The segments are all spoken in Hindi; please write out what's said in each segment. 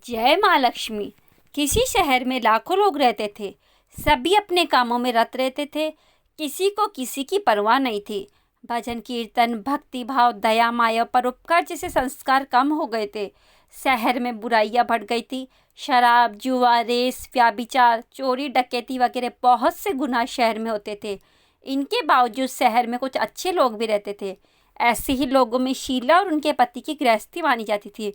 जय माँ लक्ष्मी। किसी शहर में लाखों लोग रहते थे। सभी अपने कामों में रत रहते थे। किसी को किसी की परवाह नहीं थी। भजन कीर्तन, भक्ति भाव, दया, माया, परोपकार जैसे संस्कार कम हो गए थे। शहर में बुराइयां बढ़ गई थी। शराब, जुआ, रेस, व्याभिचार, चोरी, डकैती वगैरह बहुत से गुनाह शहर में होते थे। इनके बावजूद शहर में कुछ अच्छे लोग भी रहते थे। ऐसे ही लोगों में शीला और उनके पति की गृहस्थी मानी जाती थी।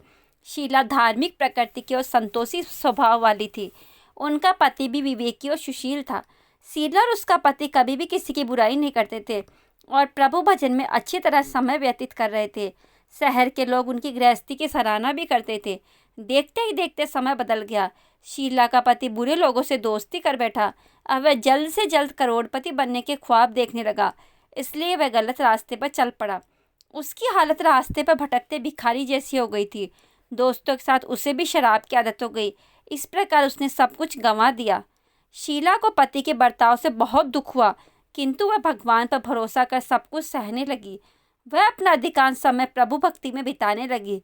शीला धार्मिक प्रकृति की और संतोषी स्वभाव वाली थी। उनका पति भी विवेकी और सुशील था। शीला और उसका पति कभी भी किसी की बुराई नहीं करते थे और प्रभु भजन में अच्छी तरह समय व्यतीत कर रहे थे। शहर के लोग उनकी गृहस्थी की सराहना भी करते थे। देखते ही देखते समय बदल गया। शीला का पति बुरे लोगों से दोस्ती कर बैठा। अब वह जल्द से जल्द करोड़पति बनने के ख्वाब देखने लगा, इसलिए वह गलत रास्ते पर चल पड़ा। उसकी हालत रास्ते पर भटकते भिखारी जैसी हो गई थी। दोस्तों के साथ उसे भी शराब की आदत हो गई। इस प्रकार उसने सब कुछ गंवा दिया। शीला को पति के बर्ताव से बहुत दुख हुआ, किंतु वह भगवान पर भरोसा कर सब कुछ सहने लगी। वह अपना अधिकांश समय प्रभु भक्ति में बिताने लगी।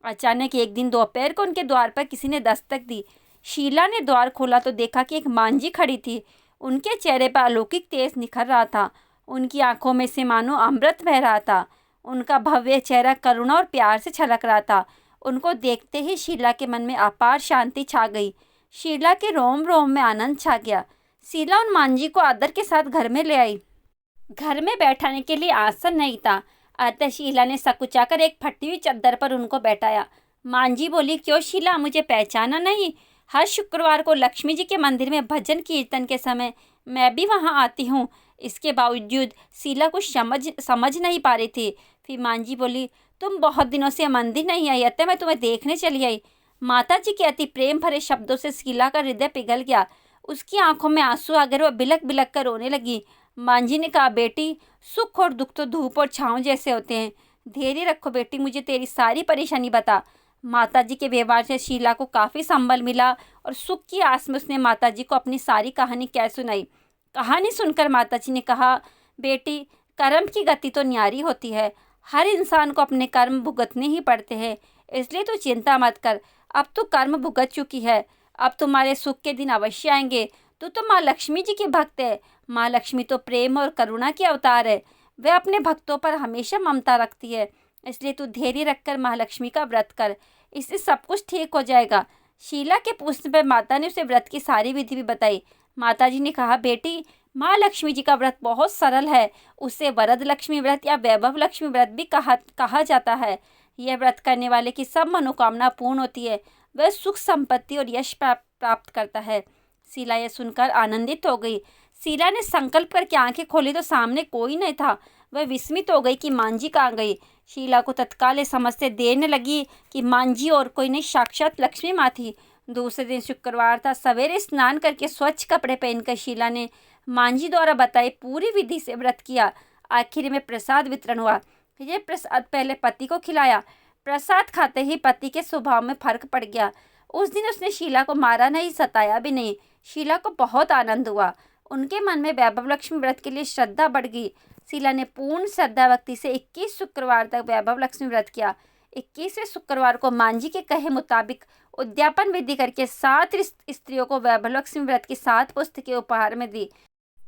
अचानक एक दिन दोपहर को उनके द्वार पर किसी ने दस्तक दी। शीला ने द्वार खोला तो देखा कि एक मांझी खड़ी थी। उनके चेहरे पर अलौकिक तेज निखर रहा था। उनकी आंखों में से मानो अमृत बह रहा था। उनका भव्य चेहरा करुणा और प्यार से छलक रहा था। उनको देखते ही शीला के मन में अपार शांति छा गई। शीला के रोम रोम में आनंद छा गया। शीला उन मांझी को आदर के साथ घर में ले आई। घर में बैठाने के लिए आसन नहीं था, अतः शीला ने सकुचाकर एक फटी हुई चद्दर पर उनको बैठाया। मांझी बोली, क्यों शीला, मुझे पहचाना नहीं? हर शुक्रवार को लक्ष्मी जी के मंदिर में भजन कीर्तन के समय मैं भी वहां आती हूँ। इसके बावजूद शीला कुछ समझ नहीं पा रही थी। फिर मांझी बोली, तुम बहुत दिनों से मंदिर नहीं आई, अतः मैं तुम्हें देखने चली आई। माता जी के अति प्रेम भरे शब्दों से शीला का हृदय पिघल गया। उसकी आंखों में आंसू आ गए। वह बिलक बिलक कर रोने लगी। मांझी ने कहा, बेटी, सुख और दुख तो धूप और छांव जैसे होते हैं। धैर्य रखो बेटी, मुझे तेरी सारी परेशानी बता। माता जी के व्यवहार से शीला को काफ़ी संबल मिला और सुख की आस में उसने माता जी को अपनी सारी कहानी कह सुनाई। कहानी सुनकर माता जी ने कहा, बेटी, कर्म की गति तो न्यारी होती है। हर इंसान को अपने कर्म भुगतने ही पड़ते हैं, इसलिए तू चिंता मत कर। अब तो कर्म भुगत चुकी है। अब तुम्हारे सुख के दिन अवश्य आएंगे। तू तो माँ लक्ष्मी जी की भक्त है। माँ लक्ष्मी तो प्रेम और करुणा की अवतार है। वह अपने भक्तों पर हमेशा ममता रखती है, इसलिए तू धैर्य रखकर माँ लक्ष्मी का व्रत कर। इससे सब कुछ ठीक हो जाएगा। शीला के पूछने पर माता ने उसे व्रत की सारी विधि भी बताई। माता जी ने कहा, बेटी, माँ लक्ष्मी जी का व्रत बहुत सरल है। उसे वरद लक्ष्मी व्रत या वैभव लक्ष्मी व्रत भी कहा जाता है। यह व्रत करने वाले की सब मनोकामना पूर्ण होती है। वह सुख, संपत्ति और यश प्राप्त करता है। शीला यह सुनकर आनंदित हो गई। शीला ने संकल्प करके आंखें खोली तो सामने कोई नहीं था। वह विस्मित हो गई कि मांझी कहाँ गई। शीला को तत्काल ये समझते देर न लगी कि मांझी और कोई नहीं, साक्षात लक्ष्मी माँ थी। दूसरे दिन शुक्रवार था। सवेरे स्नान करके स्वच्छ कपड़े पहनकर शीला ने मांझी द्वारा बताई पूरी विधि से व्रत किया। आखिर में प्रसाद वितरण हुआ। यह प्रसाद पहले पति को खिलाया। प्रसाद खाते ही पति के स्वभाव में फर्क पड़ गया। उस दिन उसने शीला को मारा नहीं, सताया भी नहीं। शीला को बहुत आनंद हुआ। उनके मन में वैभव लक्ष्मी व्रत के लिए श्रद्धा बढ़ गई। शीला ने पूर्ण श्रद्धा भक्ति से 21 शुक्रवार तक वैभव लक्ष्मी व्रत किया। 21वें शुक्रवार को मांझी के कहे मुताबिक उद्यापन विधि करके 7 स्त्रियों को वैभव लक्ष्मी व्रत की 7 पुस्तकें उपहार में दी।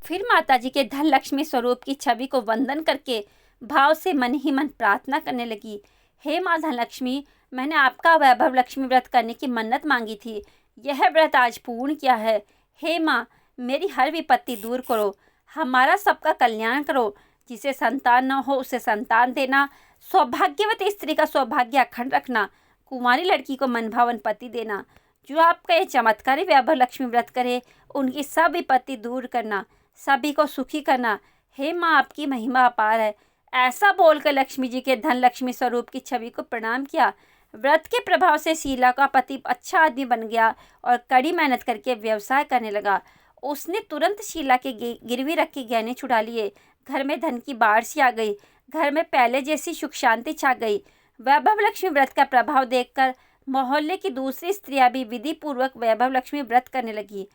फिर माताजी के धन लक्ष्मी स्वरूप की छवि को वंदन करके भाव से मन ही मन प्रार्थना करने लगी। हे माँ धन लक्ष्मी, मैंने आपका वैभव लक्ष्मी व्रत करने की मन्नत मांगी थी। यह व्रत आज पूर्ण किया है। हे माँ, मेरी हर विपत्ति दूर करो। हमारा सबका कल्याण करो। जिसे संतान न हो उसे संतान देना। सौभाग्यवती स्त्री का सौभाग्य अखंड रखना। कुंवारी लड़की को मनभावन पति देना। जो आपका ये चमत्कारी वैभव लक्ष्मी व्रत करे, उनकी सब विपत्ति दूर करना, सभी को सुखी करना। हे माँ, आपकी महिमा अपार है। ऐसा बोलकर लक्ष्मी जी के धन लक्ष्मी स्वरूप की छवि को प्रणाम किया। व्रत के प्रभाव से शीला का पति अच्छा आदमी बन गया और कड़ी मेहनत करके व्यवसाय करने लगा। उसने तुरंत शीला के गिरवी रखे गहने छुड़ा लिए। घर में धन की बाढ़ सी आ गई। घर में पहले जैसी सुख शांति छा गई। वैभव लक्ष्मी व्रत का प्रभाव देखकर मोहल्ले की दूसरी स्त्रियां भी विधि पूर्वक वैभव लक्ष्मी व्रत करने लगी।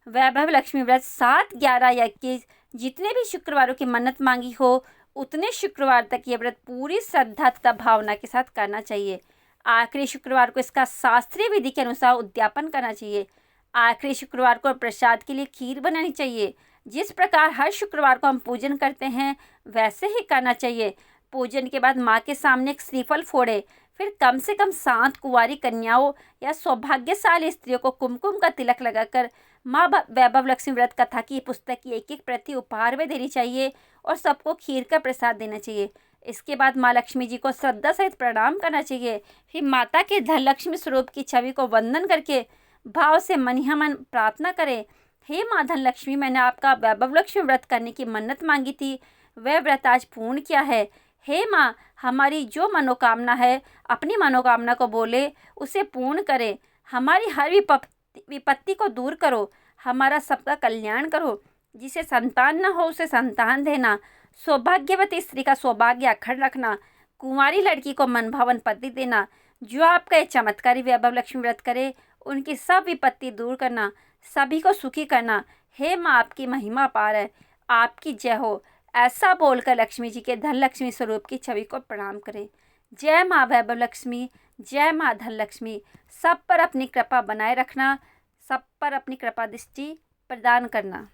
वैभव लक्ष्मी व्रत 7, 11 या 21 जितने भी शुक्रवारों की मन्नत मांगी हो, उतने शुक्रवार तक ये व्रत पूरी श्रद्धा तथा भावना के साथ करना चाहिए। आखिरी शुक्रवार को इसका शास्त्रीय विधि के अनुसार उद्यापन करना चाहिए। आखिरी शुक्रवार को प्रसाद के लिए खीर बनानी चाहिए। जिस प्रकार हर शुक्रवार को हम पूजन करते हैं वैसे ही करना चाहिए। पूजन के बाद माँ के सामने एक श्रीफल फोड़े, फिर कम से कम 7 कुंवारी कन्याओं या सौभाग्यशाली स्त्रियों को कुमकुम का तिलक लगाकर माँ वैभव लक्ष्मी व्रत कथा की पुस्तक की एक प्रति उपहार में देनी चाहिए और सबको खीर का प्रसाद देना चाहिए। इसके बाद माँ लक्ष्मी जी को श्रद्धा सहित प्रणाम करना चाहिए। फिर माता के धनलक्ष्मी स्वरूप की छवि को वंदन करके भाव से मन ही मन प्रार्थना करें, हे माँ धनलक्ष्मी, मैंने आपका वैभव लक्ष्मी व्रत करने की मन्नत मांगी थी, वह व्रत आज पूर्ण किया है। हे माँ, हमारी जो मनोकामना है अपनी मनोकामना को बोले उसे पूर्ण करें। हमारी हर विपत्ति को दूर करो, हमारा सबका कल्याण करो। जिसे संतान न हो उसे संतान देना, सौभाग्यवती स्त्री का सौभाग्य अखंड रखना, कुंवारी लड़की को मनभावन पति देना। जो आपका ये चमत्कारी वैभव लक्ष्मी व्रत करे उनकी सब विपत्ति दूर करना, सभी को सुखी करना। हे माँ, आपकी महिमा अपार है, आपकी जय हो। ऐसा बोलकर लक्ष्मी जी के धनलक्ष्मी स्वरूप की छवि को प्रणाम करें। जय माँ वैभव लक्ष्मी, जय माँ धनलक्ष्मी। सब पर अपनी कृपा बनाए रखना, सब पर अपनी कृपा दृष्टि प्रदान करना।